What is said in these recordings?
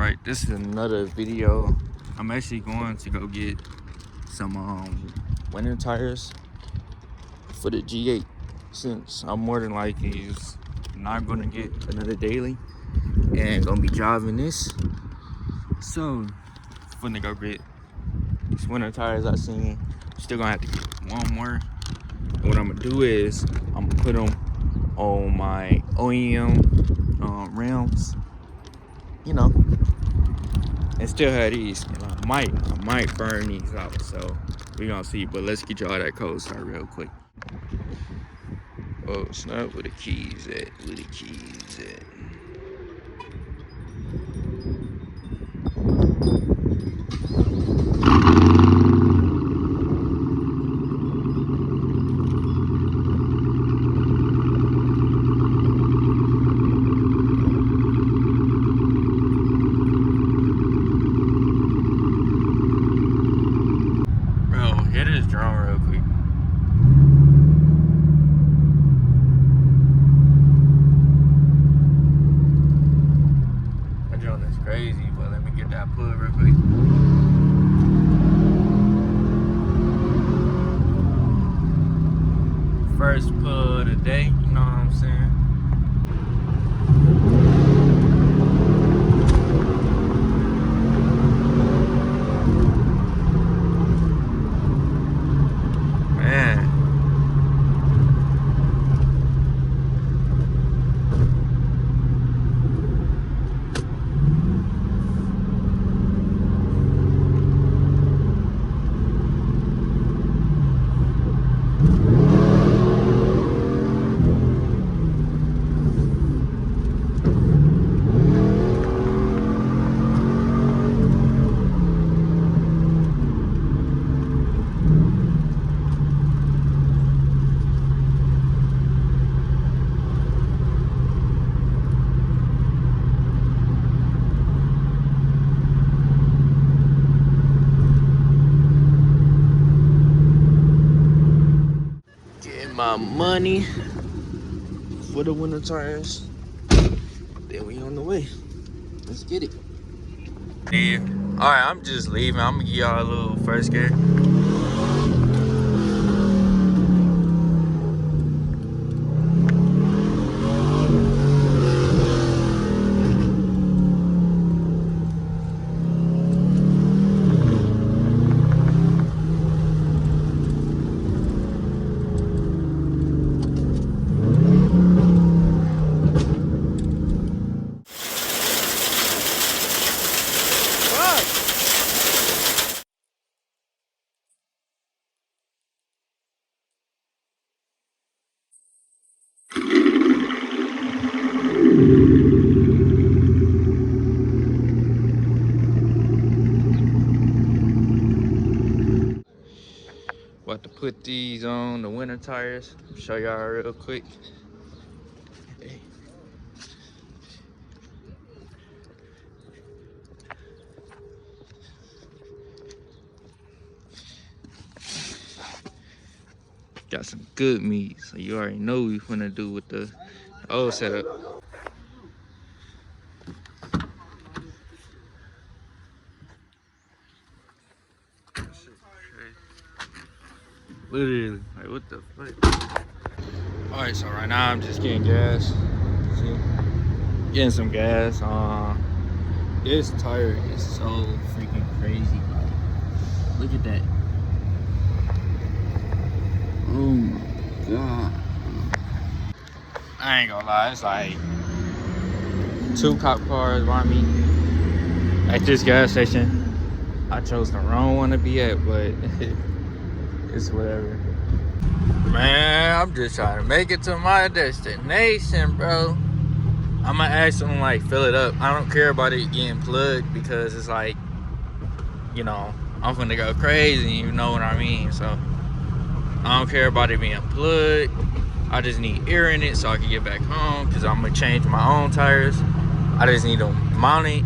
Alright, this is another video. I'm actually going to go get some winter tires for the G8, since I'm more than likely is not gonna get another daily and gonna be driving this. So I'm gonna go get these winter tires I seen. Still gonna have to get one more. And what I'm gonna do is I'm gonna put them on my OEM rims, you know, and still have these. And I might burn these out, so we gonna see. But let's get y'all that code start real quick. Oh snap, where the keys at? Where the keys at? Hit his drone real quick. That drone is crazy, but let me get that pull real quick. First pull of the day, you know what I'm saying? My money for the winter tires. Then we on the way. Let's get it. Yeah. Alright, I'm just leaving. I'm gonna give y'all a little first gear. About to put these on the winter tires. Show y'all real quick. Hey. Got some good meat, so you already know what we finna do with the old setup. Literally, like what the fuck? Alright, so right now I'm just getting gas. See? Getting some gas. This tire is so freaking crazy. Look at that. Oh my god. I ain't gonna lie, it's like 2 cop cars by me at this gas station. I chose the wrong one to be at, but it's whatever. Man, I'm just trying to make it to my destination, bro. I'm gonna ask them like fill it up. I don't care about it getting plugged because it's like, you know, I'm finna go crazy, you know what I mean? So I don't care about it being plugged. I just need air in it so I can get back home because I'm gonna change my own tires. I just need them mounted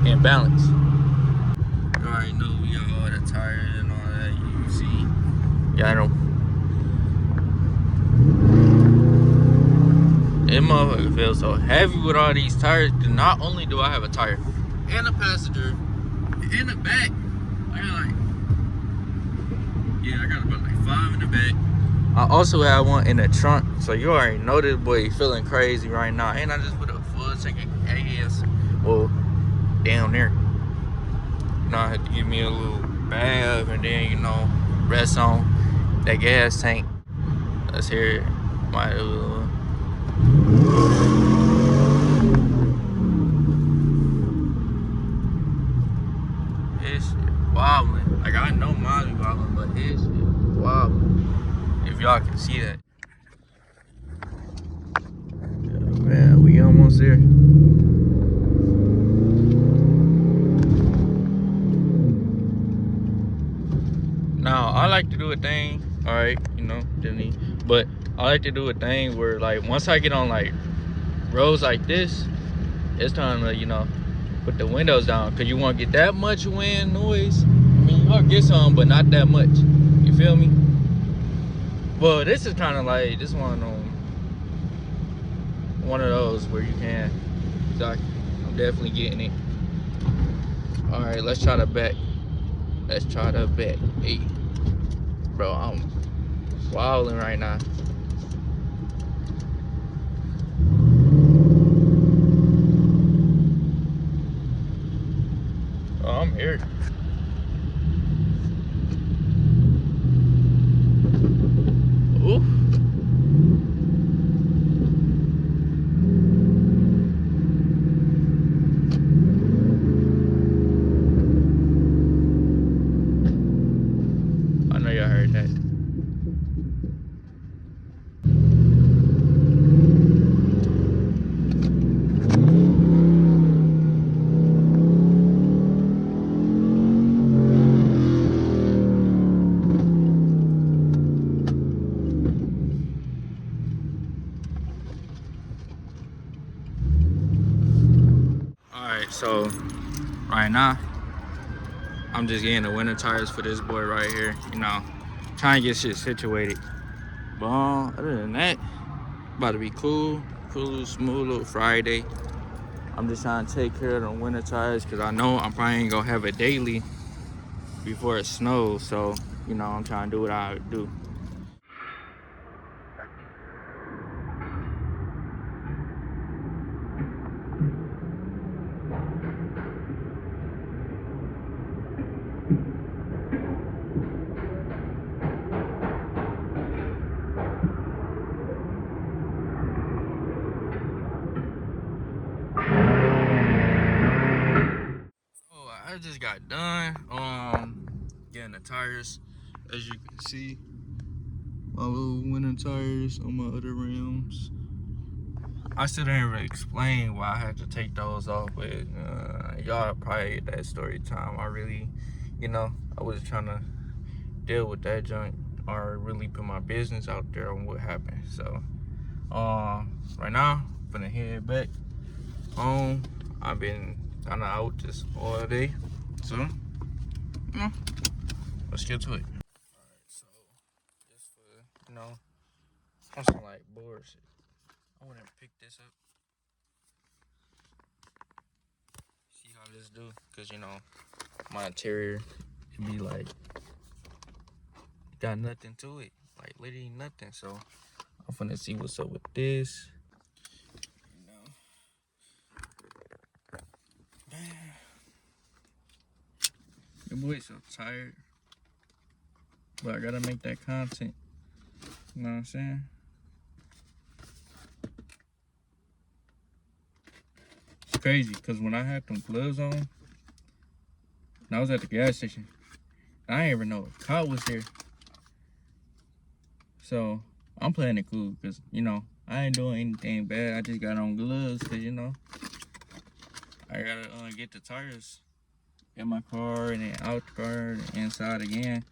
and balanced. You already know we got all the tires and all that. You see, got them. This motherfucker feels so heavy with all these tires. Not only do I have a tire and a passenger in the back. I got about like 5 in the back. I also had one in the trunk, so you already know this boy feeling crazy right now. And I just put a full tank of gas, well, down there. You know, I had to give me a little bath and then, you know, rest on that gas tank. Let's hear my This shit wobbling. Like, I know mine's be wobbling, but this shit wobbling. If y'all can see that. Yeah, man, we almost there. Now, I like to do a thing, alright, you know, Disney, but I like to do a thing where, like, once I get on, like, roads like this, it's time to, you know, put the windows down, because you won't get that much wind noise. I mean, you'll get some, but not that much. You feel me? Well, this is kind of like, this one of those where you can. So I'm definitely getting it. Alright, let's try the back. Let's try the back. Hey. Bro, I'm wilding right now. Oh, I'm here. Ooh. I know y'all heard that. Alright, so right now I'm just getting the winter tires for this boy right here, you know, trying to get shit situated. But other than that, about to be cool, smooth little Friday. I'm just trying to take care of the winter tires because I know I'm probably ain't gonna have a daily before it snows. So, you know, I'm trying to do what I do. I just got done getting the tires. As you can see, my little winter tires on my other rims. I still didn't really explain why I had to take those off, but y'all probably get that story time. I really, you know, I was trying to deal with that junk or really put my business out there on what happened. So right now I'm gonna head back home. I've been kind of out just all day, so you know, let's get to it. Alright, so just for, you know, on some like bullshit, I want to pick this up, see how this do, because you know my interior can be like got nothing to it, like literally nothing. So I'm finna see what's up with this. You know, your boy's so tired, but I gotta make that content. You know what I'm saying? It's crazy because when I had them gloves on, and I was at the gas station, I didn't even know a cop was there. So I'm playing it cool because, you know, I ain't doing anything bad. I just got on gloves because, you know, I gotta get the tires in my car and then out the car and inside again.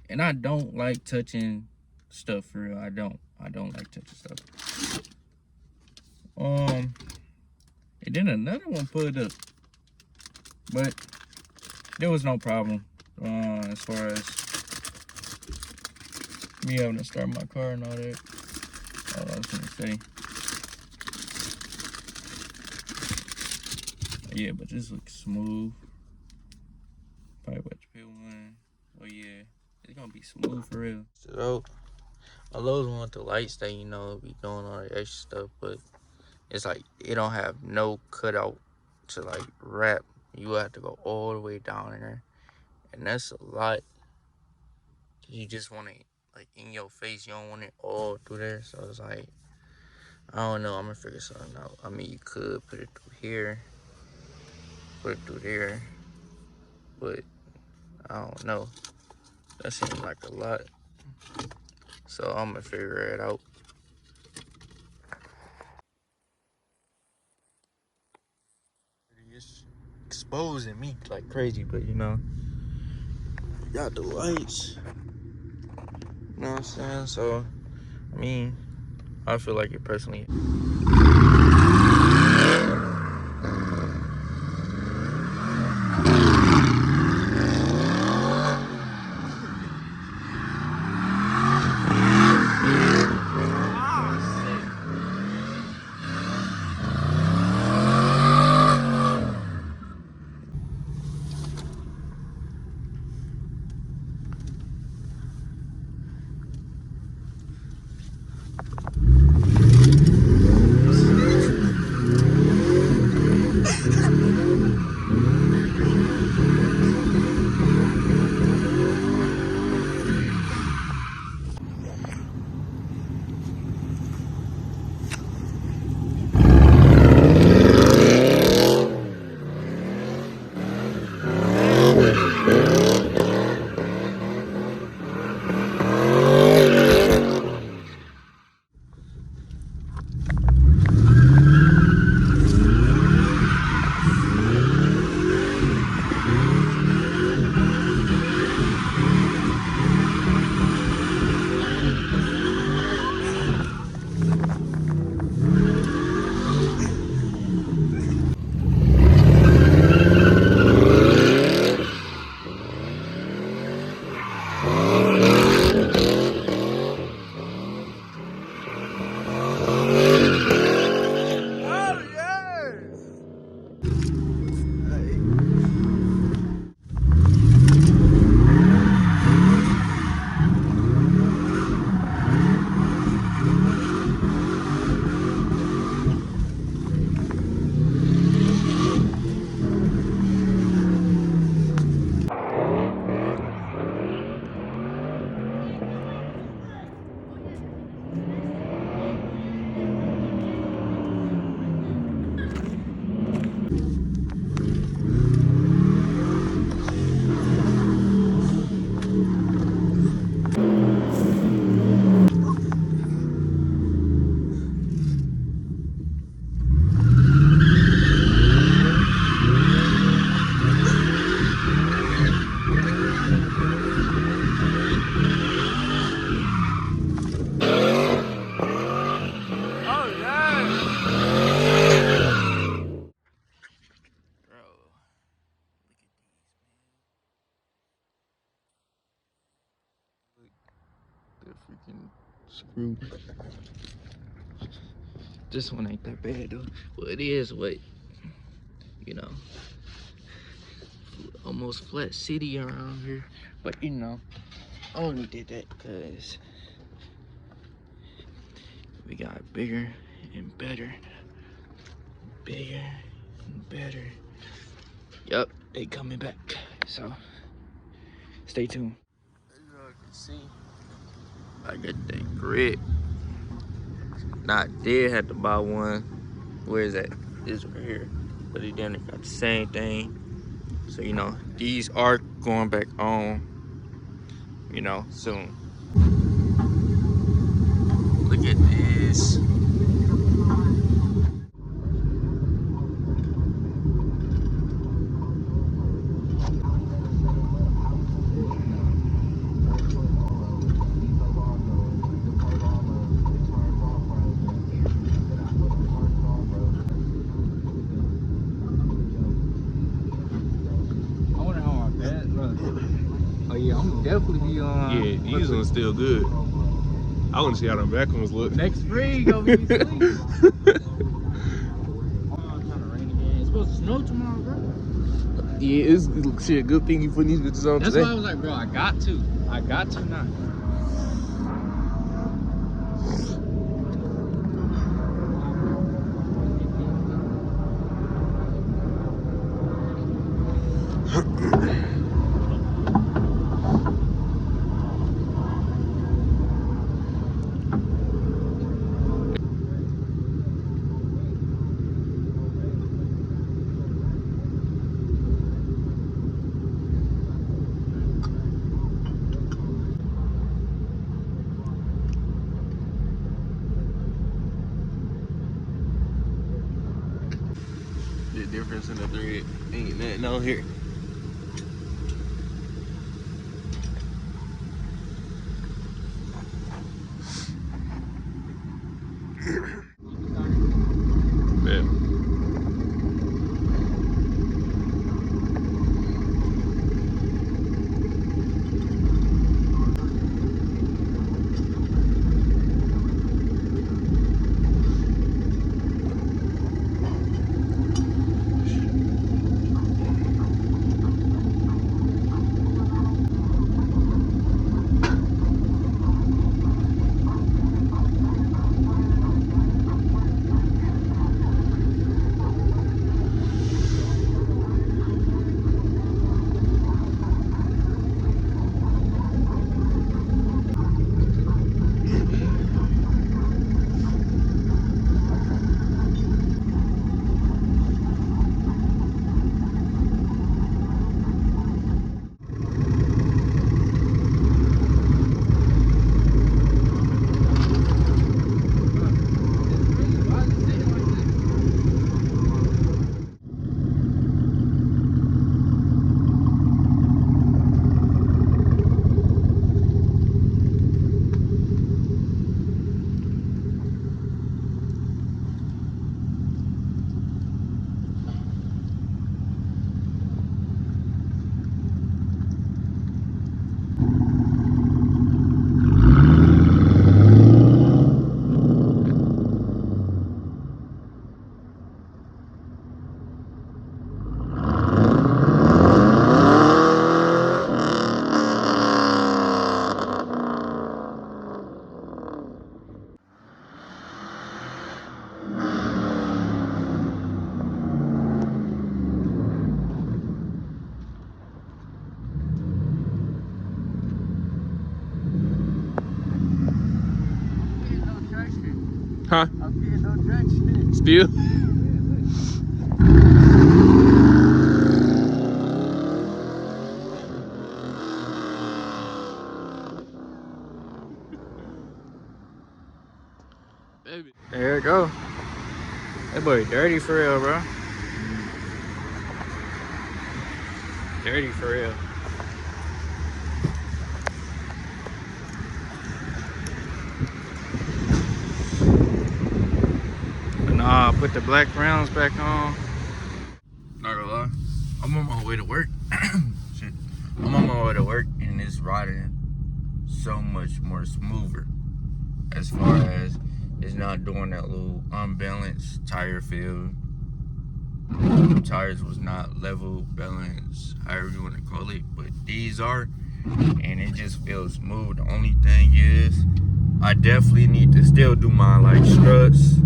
And I don't like touching stuff for real. I don't like touching stuff. And then another one pulled up, but there was no problem as far as me having to start my car and all that. I was gonna say, Yeah, but this looks smooth. Probably about to pay one. Oh yeah, it's gonna be smooth for real. So I love want the lights that be doing all the extra stuff, but it's like it don't have no cutout to like wrap. You have to go all the way down in there, and that's a lot. You just want it like in your face. You don't want it all through there. So it's like I don't know. I'm gonna figure something out. I mean, you could put it through here, put it through there, but I don't know. That seems like a lot. So I'm gonna figure it out. It's exposing me like crazy, but got the lights. You know what I'm saying? So, I mean, I feel like it personally. The freaking screw. This one ain't that bad though. Well, it is what almost flat city around here. But I only did that because we got bigger and better. Bigger and better. Yup, they coming back. So stay tuned. As y'all can see, I got that grip. Now I did have to buy one. Where is that? This right here. But it didn't got the same thing. So these are going back on, soon. Look at this. Oh yeah, I'm definitely be on. Yeah, these ones still good. I want to see how them back ones look. Next spring, gonna be sweet. Oh, it's kind of rainy again. It's supposed to snow tomorrow. Yeah, it's shit. Good thing you putting these bitches on That's today. why I was like, bro, I got to now. The difference in the thread ain't nothing on here. Yeah. Huh? I'm getting no traction. Still? Baby. There it go. That boy dirty for real, bro. Dirty for real. But nah, put the black rounds back on. Not gonna lie, I'm on my way to work. Shit. I'm on my way to work and it's riding so much more smoother. As far as it's not doing that little unbalanced tire feel. The tires was not level, balanced, however you want to call it. But these are, and it just feels smooth. The only thing is, I definitely need to still do my like struts,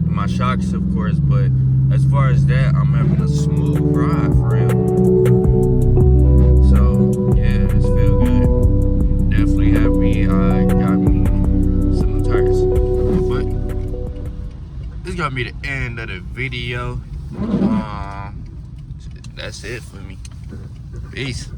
my shocks of course, but as far as that, I'm having a smooth ride for real. So yeah, it's feel good. Definitely happy I got me some tires. But this got me the end of the video. That's it for me. Peace.